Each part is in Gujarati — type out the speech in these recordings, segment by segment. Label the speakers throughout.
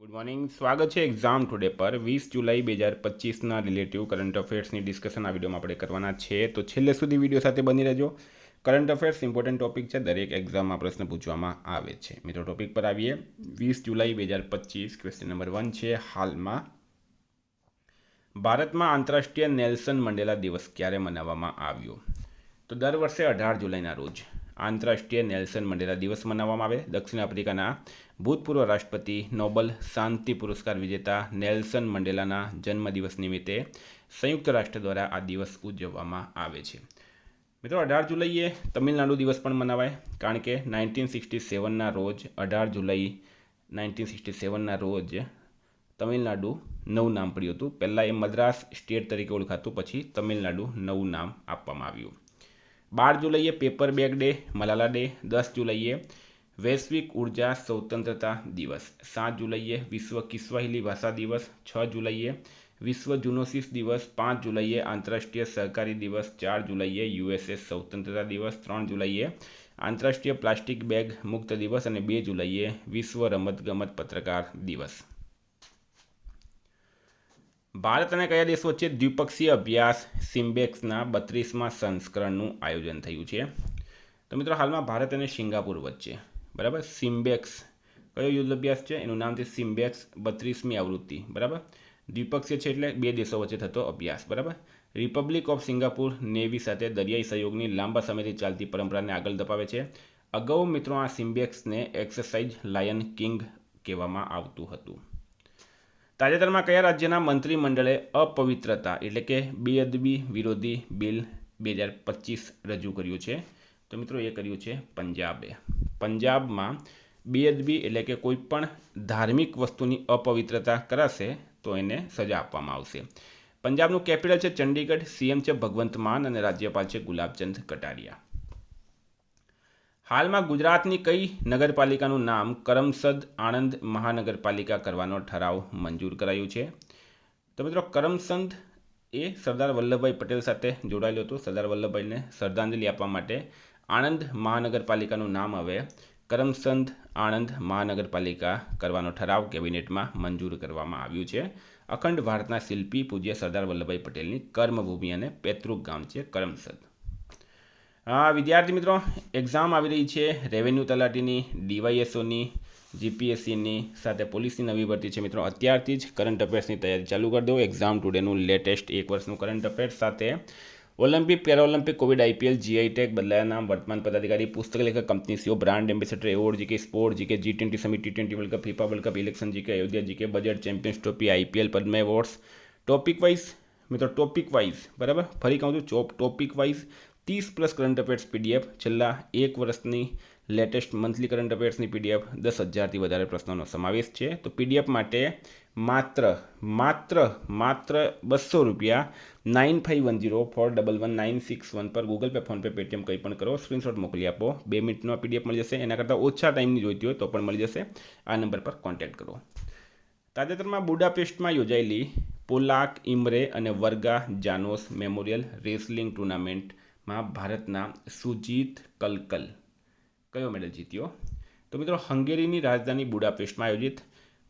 Speaker 1: ગુડ મોર્નિંગ, સ્વાગત છે એક્ઝામ ટુડે પર 20 જુલાઈ 2025ના રિલેટિવ કરંટ અફેર્સની ડિસ્કશન આ વિડીયોમાં આપણે કરવાના છે, તો છેલ્લે સુધી વિડીયો સાથે બની રહેજો. કરંટ અફેર્સ ઇમ્પોર્ટન્ટ ટોપિક છે, દરેક એક્ઝામમાં પ્રશ્ન પૂછવામાં આવે છે. મિત્રો ટોપિક પર આવીએ. 20 જુલાઈ 2025 ક્વેશ્ચન નંબર 1 છે. હાલમાં ભારતમાં આંતરરાષ્ટ્રીય નેલ્સન મંડેલા દિવસ ક્યારે મનાવવામાં આવ્યો? તો દર વર્ષે 18 જુલાઈના રોજ આંતરરાષ્ટ્રીય નેલ્સન મંડેલા દિવસ મનાવવામાં આવે. દક્ષિણ આફ્રિકાના ભૂતપૂર્વ રાષ્ટ્રપતિ, નોબલ શાંતિ પુરસ્કાર વિજેતા નેલ્સન મંડેલાના જન્મદિવસ નિમિત્તે સંયુક્ત રાષ્ટ્ર દ્વારા આ દિવસ ઉજવવામાં આવે છે. મિત્રો 18 જુલાઈએ તમિલનાડુ દિવસ પણ મનાવાય, કારણ કે 1967ના રોજ 18 જુલાઈ 1967ના રોજ તમિલનાડુ નવું નામ પડ્યું હતું. પહેલાં એ મદ્રાસ સ્ટેટ તરીકે ઓળખાતું, પછી તમિલનાડુ નવું નામ આપવામાં આવ્યું. 12 જુલાઈએ paper bag day, Malala day. 10 જુલાઈએ વૈશ્વિક ઉર્જા સ્વતંત્રતા દિવસ. 7 જુલાઈએ વિશ્વ કિસ્વાહિલી ભાષા દિવસ. 6 જુલાઈએ વિશ્વ જૂનોસિસ દિવસ. 5 જુલાઈએ આંતરરાષ્ટ્રીય સહકારી દિવસ. 4 જુલાઈએ યુએસએસ સ્વતંત્રતા દિવસ. 3 જુલાઈએ આંતરરાષ્ટ્રીય પ્લાસ્ટિક બેગ મુક્ત દિવસ. અને 2 જુલાઈએ વિશ્વ રમતગમત પત્રકાર દિવસ. ભારત અને કયા દેશ વચ્ચે દ્વિપક્ષીય અભ્યાસ સિમ્બેક્સના 32મા સંસ્કરણનું આયોજન થયું છે? તો મિત્રો હાલમાં ભારત અને સિંગાપુર વચ્ચે, બરાબર, સિમ્બેક્સ કયો યુદ્ધ અભ્યાસ છે? એનું નામ છે સિમ્બેક્સ 32મી આવૃત્તિ. બરાબર, દ્વિપક્ષીય છે એટલે બે દેશો વચ્ચે થતો અભ્યાસ. બરાબર, રિપબ્લિક ઓફ સિંગાપુર નેવી સાથે દરિયાઈ સહયોગની લાંબા સમયથી ચાલતી પરંપરાને આગળ ધપાવે છે. અગાઉ મિત્રો આ સિમ્બેક્સને એક્સરસાઇઝ લાયન કિંગ કહેવામાં આવતું હતું. તાજેતરમાં કયા રાજ્યના મંત્રીમંડળે અપવિત્રતા એટલે કે બેઅદબી વિરોધી બિલ 2025 રજૂ કર્યું છે? તો મિત્રો એ કર્યું છે પંજાબે. પંજાબમાં બેઅદબી એટલે કે કોઈ પણ ધાર્મિક વસ્તુની અપવિત્રતા કરાશે તો એને સજા આપવામાં આવશે. પંજાબનું કેપિટલ છે ચંડીગઢ. સીએમ છે ભગવંત માન અને રાજ્યપાલ છે ગુલાબચંદ કટારિયા. હાલમાં ગુજરાતની કઈ નગરપાલિકાનું નામ કરમસદ આણંદ મહાનગરપાલિકા કરવાનો ઠરાવ મંજૂર કરાયું છે? તો મિત્રો કરમસદ એ સરદાર વલ્લભભાઈ પટેલ સાથે જોડાયેલું હતું. સરદાર વલ્લભભાઈને શ્રદ્ધાંજલિ આપવા માટે આણંદ મહાનગરપાલિકાનું નામ હવે કરમસદ આણંદ મહાનગરપાલિકા કરવાનો ઠરાવ કેબિનેટમાં મંજૂર કરવામાં આવ્યું છે. અખંડ ભારતના શિલ્પી પૂજ્ય સરદાર વલ્લભભાઈ પટેલની કર્મભૂમિ અને પૈતૃક ગામ છે કરમસદ. વિદ્યાર્થી મિત્રો, એક્ઝામ આવી રહી છે રેવન્યુ તલાટીની, ડીવાયએસઓની, જીપીએસસીની સાથે પોલીસની નવી ભરતી છે. મિત્રો અત્યારથી જ કરંટ અફેર્સની તૈયારી ચાલુ કરી દો. એક્ઝામ ટુડેનું લેટેસ્ટ એક વર્ષનું કરંટ અફેર્સ સાથે Olympic, Paralympic, Covid, IPL, GI tag, બદલાયા નામ, વર્તમાન પદાધિકારી, પુસ્તક લેખક, company CEO, brand ambassador award, GK sport, GK G20 summit, T20 world cup, FIFA world cup, election GK, Ayodhya GK, budget, champions trophy, IPL, Padma awards. Topic wise મિત્રો, ટોપિક વાઇઝ, બરાબર, ફરી કહું છું, topic wise 30+ current affairs PDF, છેલ્લા એક વર્ષની લેટેસ્ટ મંથલી કરંટ અફેર્સની પીડીએફ, 10,000થી વધારે પ્રશ્નોનો સમાવેશ છે. તો પીડીએફ માટે માત્ર 200 રૂપિયા 9510411961 પર ગૂગલ પે, ફોનપે, પેટીએમ કંઈ પણ કરો, સ્ક્રીનશોટ મોકલી આપો. 2 મિનિટનો પીડીએફ મળી જશે. એના કરતાં ઓછા ટાઈમની જોઈતી હોય તો પણ મળી જશે. આ નંબર પર કોન્ટેક્ટ કરો. તાજેતરમાં બુડાપેસ્ટમાં યોજાયેલી પોલાક ઇમ્રે અને વર્ગા જાનોસ મેમોરિયલ રેસલિંગ ટુર્નામેન્ટમાં ભારતના સુજીત કલકલ કયો મેડલ જીત્યો? તો મિત્રો હંગેરીની રાજધાની બુડાપેસ્ટમાં આયોજિત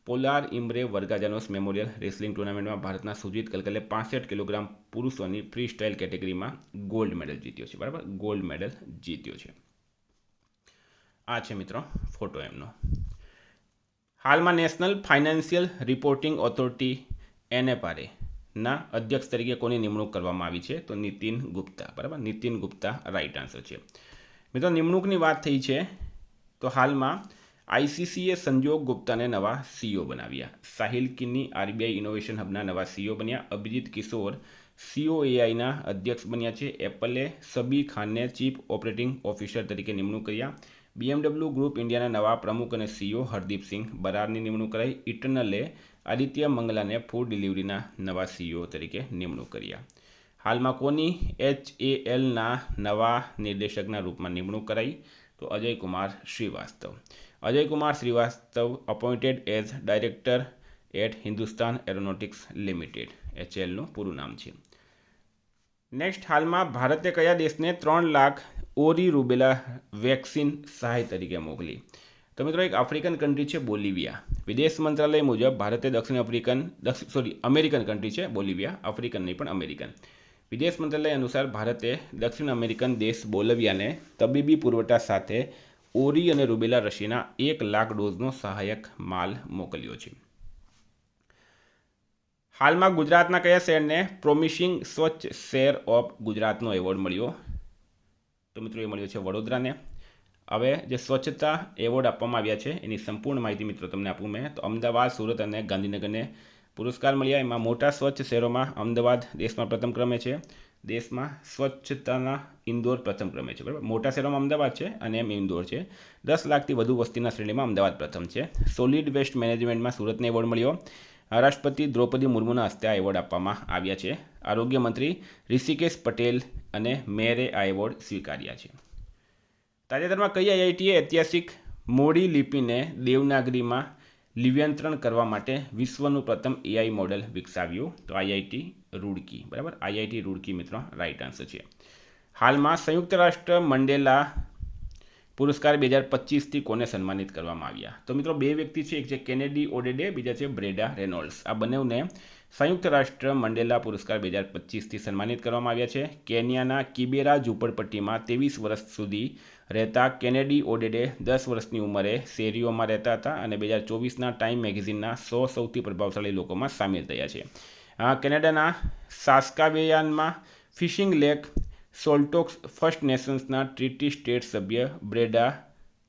Speaker 1: પોલાર ઇમ્રે વર્ગાજાનોસ મેમોરિયલ રેસલિંગ ટુર્નામેન્ટમાં ભારતના સુજીત કલકલે 65 કિલોગ્રામ પુરુષોની ફ્રી સ્ટાઇલ કેટેગરીમાં ગોલ્ડ મેડલ જીત્યો છે. બરાબર, ગોલ્ડ મેડલ જીત્યો છે. આ છે મિત્રો ફોટો એમનો. હાલમાં national financial reporting authority NFRA ના અધ્યક્ષ તરીકે કોની નિમણૂક કરવામાં આવી છે? તો નીતિન ગુપ્તા. બરાબર, નીતિન ગુપ્તા રાઈટ આન્સર છે. મિત્રો નિમણૂકની વાત થઈ છે તો હાલમાં આઈસીસીએ સંજોગ ગુપ્તાને નવા CEO બનાવ્યા. સાહિલ કિન્ની RBI ઇનોવેશન હબના નવા CEO બન્યા. અભિજીત કિશોર COAIના અધ્યક્ષ બન્યા છે. એપલે સબી ખાનને ચીફ ઓપરેટિંગ ઓફિસર તરીકે નિમણૂક કર્યા. BMW ગ્રુપ ઇન્ડિયાના નવા પ્રમુખ અને CEO હરદીપસિંહ બરારની નિમણૂક કરાઈ. ઇટર્નલે આદિત્ય મંગલાને ફૂડ ડિલિવરીના નવા CEO તરીકે નિમણૂક કર્યા. હાલમાં કોની HALના નવા નિર્દેશકના રૂપમાં નિમણૂક કરાઈ? તો Ajay Kumar Shrivastava. Ajay Kumar Shrivastava appointed as director at Hindustan Aeronautics Limited, HALનું પૂરું નામ છે. નેક્સ્ટ, હાલમાં ભારતે કયા દેશને 3 લાખ ઓરી રૂબેલા વેક્સિન સહાય તરીકે મોકલી? તો મિત્રો એક આફ્રિકન કન્ટ્રી છે બોલિવિયા. વિદેશ મંત્રાલય મુજબ ભારતે અમેરિકન કન્ટ્રી છે બોલિવિયા, આફ્રિકન નહીં પણ અમેરિકન. વિદેશ મંત્રાલય અનુસાર ભારતે દક્ષિણ અમેરિકન દેશ બોલિવિયાને તબીબી પુરવઠા સાથે ઓરી અને રૂબેલા રસીના 1 લાખ ડોઝનો સહાયક માલ મોકલ્યો છે. હાલમાં ગુજરાતના કયા શહેરને પ્રોમિસિંગ સ્વચ્છ શહેર ઓફ ગુજરાતનો એવોર્ડ મળ્યો? તો મિત્રો એ મળ્યો છે વડોદરાને. હવે જે સ્વચ્છતા એવોર્ડ આપવામાં આવ્યા છે એની સંપૂર્ણ માહિતી મિત્રો તમને આપું મેં. તો અમદાવાદ, સુરત અને ગાંધીનગરને પુરસ્કાર મળ્યા. એમાં મોટા સ્વચ્છ શહેરોમાં અમદાવાદ દેશમાં પ્રથમ ક્રમે છે. દેશમાં સ્વચ્છતાના ઇન્દોર પ્રથમ ક્રમે છે. બરાબર, મોટા શહેરોમાં અમદાવાદ છે અને એમ ઇન્દોર છે. 10 લાખથી વધુ વસ્તીના શ્રેણીમાં અમદાવાદ પ્રથમ છે. સોલિડ વેસ્ટ મેનેજમેન્ટમાં સુરતને એવોર્ડ મળ્યો. રાષ્ટ્રપતિ દ્રૌપદી મુર્મુના હસ્તે આ એવોર્ડ આપવામાં આવ્યા છે. આરોગ્ય મંત્રી ઋષિકેશ પટેલ અને મેયરે આ એવોર્ડ સ્વીકાર્યા છે. તાજેતરમાં કઈ આઈઆઈટીએ ઐતિહાસિક મોડી લિપિને દેવનાગરીમાં લિપ્યંતરણ કરવા માટે વિશ્વનું પ્રથમ એઆઈ મોડેલ વિકસાવ્યું? તો આઈઆઈટી રૂડકી. બરાબર, આઈઆઈટી રૂડકી મિત્રો રાઈટ આન્સર છે. હાલમાં સંયુક્ત રાષ્ટ્ર મંડેલા પુરસ્કાર 2025થી કોને સન્માનિત કરવામાં આવ્યા? તો મિત્રો 2 વ્યક્તિ છે, એક છે કેનેડી ઓડેડે, બીજા છે બ્રેડા રેનોલ્ડ્સ. આ બંનેને સંયુક્ત રાષ્ટ્ર મંડેલા પુરસ્કાર 2025થી સન્માનિત કરવામાં આવ્યા છે. કેન્યાના કિબેરા ઝૂંપડપટ્ટીમાં 23 વર્ષ સુધી રહેતા કેનેડી ઓડેડે 10 વર્ષની ઉંમરે શેરીઓમાં રહેતા હતા અને 2024ના ટાઈમ મેગેઝિનના 100 સૌથી પ્રભાવશાળી લોકોમાં સામેલ થયા છે. કેનેડાના સાસ્કાચેવાનમાં ફિશિંગ લેક સોલ્ટોક્સ ફર્સ્ટ નેશન્સના ટ્રીટી સ્ટેટ સભ્ય બ્રેડા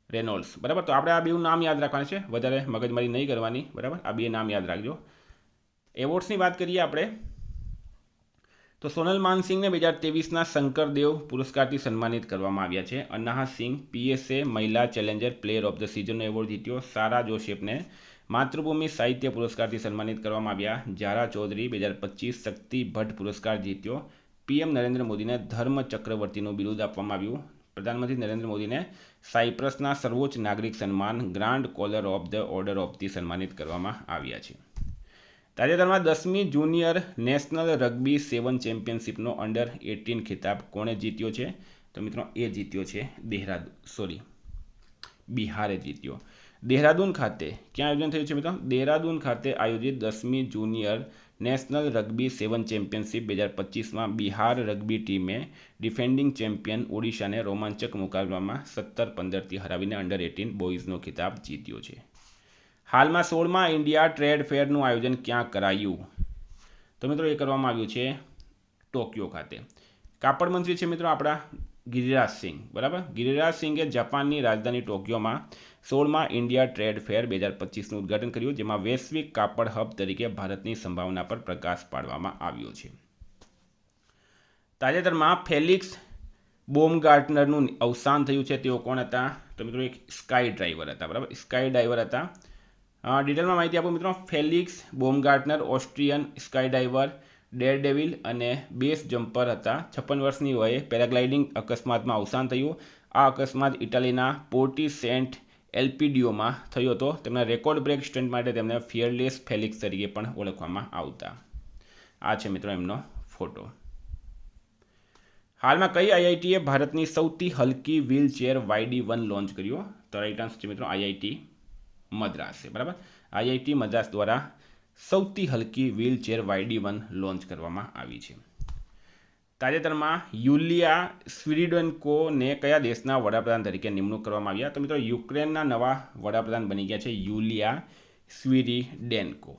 Speaker 1: રેનોલ્ડ્સ. બરાબર, તો આપણે આ બેનું નામ યાદ રાખવાના છે, વધારે મગજમારી નહીં કરવાની. બરાબર, આ 2 નામ યાદ રાખજો. એવોર્ડ્સની વાત કરીએ આપણે તો સોનલ માનસિંહને 2023ના શંકરદેવ પુરસ્કારથી સન્માનિત કરવામાં આવ્યા છે. અન્નાહા સિંહ પીએસએ મહિલા ચેલેન્જર પ્લેયર ઓફ ધ સિઝનનો એવોર્ડ જીત્યો. સારા જોસેફને માતૃભૂમિ સાહિત્ય પુરસ્કારથી સન્માનિત કરવામાં આવ્યા. જારા ચૌધરી 2025 શક્તિ ભટ્ટ પુરસ્કાર જીત્યો. પીએમ નરેન્દ્ર મોદીને ધર્મ ચક્રવર્તીનું બિરુદ આપવામાં આવ્યું. પ્રધાનમંત્રી નરેન્દ્ર મોદીને સાયપ્રસના સર્વોચ્ચ નાગરિક સન્માન Grand Collar of the Order ઓફથી સન્માનિત કરવામાં આવ્યા છે. તાજેતરમાં 10મી જુનિયર નેશનલ રગ્બી 7 ચેમ્પિયનશિપનો અંડર 18 ખિતાબ કોણે જીત્યો છે? તો મિત્રો એ જીત્યો છે બિહારે જીત્યો. દેહરાદૂન ખાતે ક્યાં આયોજન થયું છે મિત્રો? દેહરાદૂન ખાતે આયોજિત 10મી જુનિયર નેશનલ રગ્બી 7 ચેમ્પિયનશિપ 2025માં બિહાર રગ્બી ટીમે ડિફેન્ડિંગ ચેમ્પિયન ઓડિશાને રોમાંચક મુકાબલામાં 17-15થી હરાવીને અંડર 18 બોયઝનો ખિતાબ જીત્યો છે. હાલમાં 16મા ઇન્ડિયા ટ્રેડ ફેરનું આયોજન ક્યાં કરાયું? તો મિત્રો એ કરવામાં આવ્યું છે ટોક્યો ખાતે. કાપડ મંત્રી છે મિત્રો આપણા ગિરિરાજ સિંહ. બરાબર, ગિરિરાજ સિંઘે જાપાનની રાજધાની ટોક્યોમાં 16મા ઇન્ડિયા ટ્રેડ ફેર 2025નું ઉદ્ઘાટન કર્યું, જેમાં વૈશ્વિક કાપડ હબ તરીકે ભારતની સંભાવના પર પ્રકાશ પાડવામાં આવ્યો છે. તાજેતરમાં ફેલિક્સ બોમગાર્ટનરનું અવસાન થયું છે. તેઓ કોણ હતા? તો મિત્રો એક સ્કાય ડ્રાઈવર હતા. બરાબર, સ્કાય ડ્રાઈવર હતા. ડિટેલમાં માહિતી આપું મિત્રો. ફેલિક્સ બોમગાર્ટનર ઓસ્ટ્રિયન સ્કાય ડાઈવર, ડેરડેવિલ અને બેસ જમ્પર હતા. 56 વર્ષની વયે પેરાગ્લાઇડિંગ અકસ્માતમાં અવસાન થયું. આ અકસ્માત ઇટાલીના પોર્ટી સેન્ટ એલ્પિડિયોમાં થયો હતો. તેમના રેકોર્ડ બ્રેક સ્ટન્ટ માટે તેમને ફિયરલેસ ફેલિક્સ તરીકે પણ ઓળખવામાં આવતા. આ છે મિત્રો એમનો ફોટો. હાલમાં કઈ આઈઆઈટીએ ભારતની સૌથી હલકી વ્હીલચેર YD1 લોન્ચ કર્યો? તો રાઈટ આન્સર છે મિત્રો આઈઆઈટી મદ્રાસ છે. બરાબર, આઈઆઈટી મદ્રાસ દ્વારા સૌથી હલકી વ્હીલચેર YD1 લોન્ચ કરવામાં આવી છે. તાજેતરમાં યુલિયા સ્વિરિડેન્કોને કયા દેશના વડાપ્રધાન તરીકે નિમણૂક કરવામાં આવ્યા? તો મિત્રો યુક્રેનના નવા વડાપ્રધાન બની ગયા છે યુલિયા સ્વિરિડેન્કો.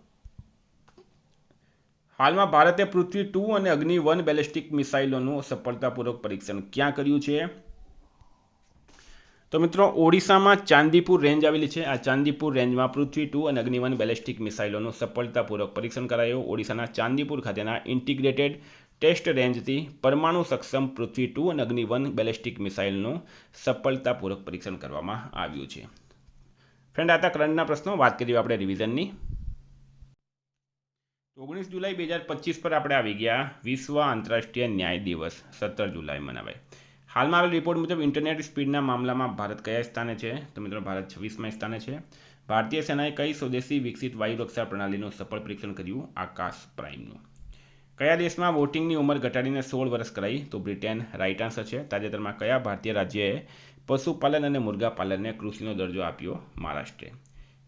Speaker 1: હાલમાં ભારતે પૃથ્વી 2 અને અગ્નિ 1 બેલિસ્ટિક મિસાઇલોનું સફળતાપૂર્વક પરીક્ષણ ક્યાં કર્યું છે? તો મિત્રો ઓડિશામાં ચાંદીપુર રેન્જ આવેલી છે. આ ચાંદીપુર રેન્જમાં પૃથ્વી 2 અને અગ્નિ 1 બેલિસ્ટિક મિસાઇલોનું સફળતાપૂર્વક પરીક્ષણ કરાયું. ઓડિશાના ચાંદીપુર ખાતેના ઇન્ટિગ્રેટેડ ટેસ્ટ રેન્જથી પરમાણુ સક્ષમ પૃથ્વી 2 અને અગ્નિ 1 બેલિસ્ટિક મિસાઇલનું સફળતાપૂર્વક પરીક્ષણ કરવામાં આવ્યું છે. ફ્રેન્ડ, આ હતા કરંટના પ્રશ્નો. વાત કરીએ આપણે રિવિઝનની. 19 જુલાઈ 2025 પર આપણે આવી ગયા. વિશ્વ આંતરરાષ્ટ્રીય ન્યાય દિવસ 17 જુલાઈ મનાવાય. હાલમાં આવેલ રિપોર્ટ મુજબ ઇન્ટરનેટ સ્પીડના મામલામાં ભારત કયા સ્થાને છે? તો મિત્રો ભારત 26મા સ્થાને છે. ભારતીય સેનાએ કઈ સ્વદેશી વિકસિત વાયુરક્ષા પ્રણાલીનું સફળ પરીક્ષણ કર્યું? આકાશ પ્રાઇમનું. કયા દેશમાં વોટિંગની ઉંમર ઘટાડીને 16 વર્ષ કરાઈ? તો બ્રિટન. રાઇટ આન્સર છે. તાજેતરમાં કયા ભારતીય રાજ્યએ પશુપાલન અને મુર્ગાપાલનને કૃષિનો દરજ્જો આપ્યો મહારાષ્ટ્રે.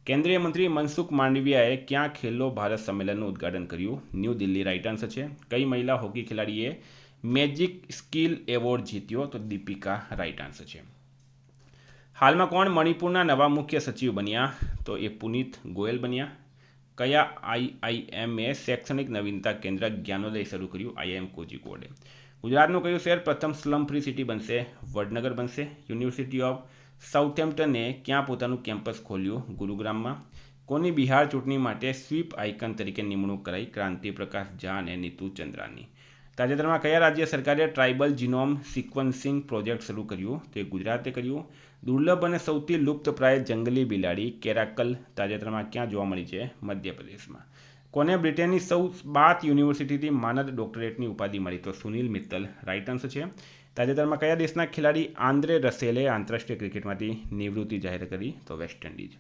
Speaker 1: કેન્દ્રીય મંત્રી મનસુખ માંડવિયાએ ક્યાં ખેલો ભારત સંમેલનનું ઉદ્ઘાટન કર્યું? ન્યૂ દિલ્હી. રાઇટ આન્સર છે. કઈ મહિલા હોકી ખેલાડીએ મેજિક સ્કિલ એવોર્ડ જીત્યો? તો દીપિકા. રાઇટ આન્સર છે. હાલમાં કોણ મણિપુરના નવા મુખ્ય સચિવ બન્યા? તો એ પુનીત ગોયલ બન્યા. કયા આઈઆઈએમએ શૈક્ષણિક નવીનતા કેન્દ્ર જ્ઞાનોદય શરૂ કર્યું? આઈઆઈએમ કોઝિકોડે. ગુજરાતનું કયું શહેર પ્રથમ સ્લમ ફ્રી સિટી બનશે? વડનગર બનશે. યુનિવર્સિટી ઓફ સાઉથેમ્પ્ટને ક્યાં પોતાનું કેમ્પસ ખોલ્યું? ગુરુગ્રામમાં. કોની બિહાર ચૂંટણી માટે સ્વીપ આઇકન તરીકે નિમણૂક કરાઈ? ક્રાંતિ પ્રકાશ ઝા અને નીતુ ચંદ્રાની. તાજેતરમાં કયા રાજ્ય સરકારે ટ્રાઇબલ જીનોમ સિક્વન્સિંગ પ્રોજેક્ટ શરૂ કર્યું? તે ગુજરાતે કર્યું. દુર્લભ અને સૌથી લુપ્તપ્રાય જંગલી બિલાડી કેરાકલ તાજેતરમાં ક્યાં જોવા મળી છે? મધ્યપ્રદેશમાં. કોને બ્રિટનની સૌ 7 યુનિવર્સિટીથી માનદ ડોક્ટરેટની ઉપાધિ મળી? તો સુનિલ મિત્તલ. રાઇટ આન્સર છે. તાજેતરમાં કયા દેશના ખેલાડી આંદ્રે રસેલે આંતરરાષ્ટ્રીય ક્રિકેટમાંથી નિવૃત્તિ જાહેર કરી? તો વેસ્ટ ઇન્ડિઝ.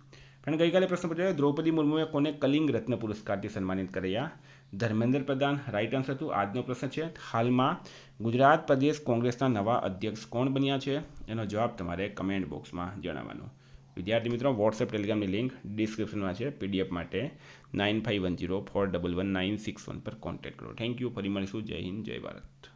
Speaker 1: પણ ગઈકાલે પ્રશ્ન પૂછાયો, દ્રૌપદી મુર્મુએ કોને કલિંગ રત્ન પુરસ્કારથી સન્માનિત કર્યા? ધર્મેન્દ્ર પ્રધાન. રાઇટ આન્સર હતું. આજનો પ્રશ્ન છે, હાલમાં ગુજરાત પ્રદેશ કોંગ્રેસના નવા અધ્યક્ષ કોણ બન્યા છે? એનો જવાબ તમારે કમેન્ટ બોક્સમાં જણાવવાનો. વિદ્યાર્થી મિત્રો, વોટ્સએપ ટેલિગ્રામની લિંક ડિસ્ક્રિપ્શનમાં છે. પીડીએફ માટે 9510411961 પર કોન્ટેક્ટ કરો. Thank you. ફરી મળીશું. જય હિન્દ, જય ભારત.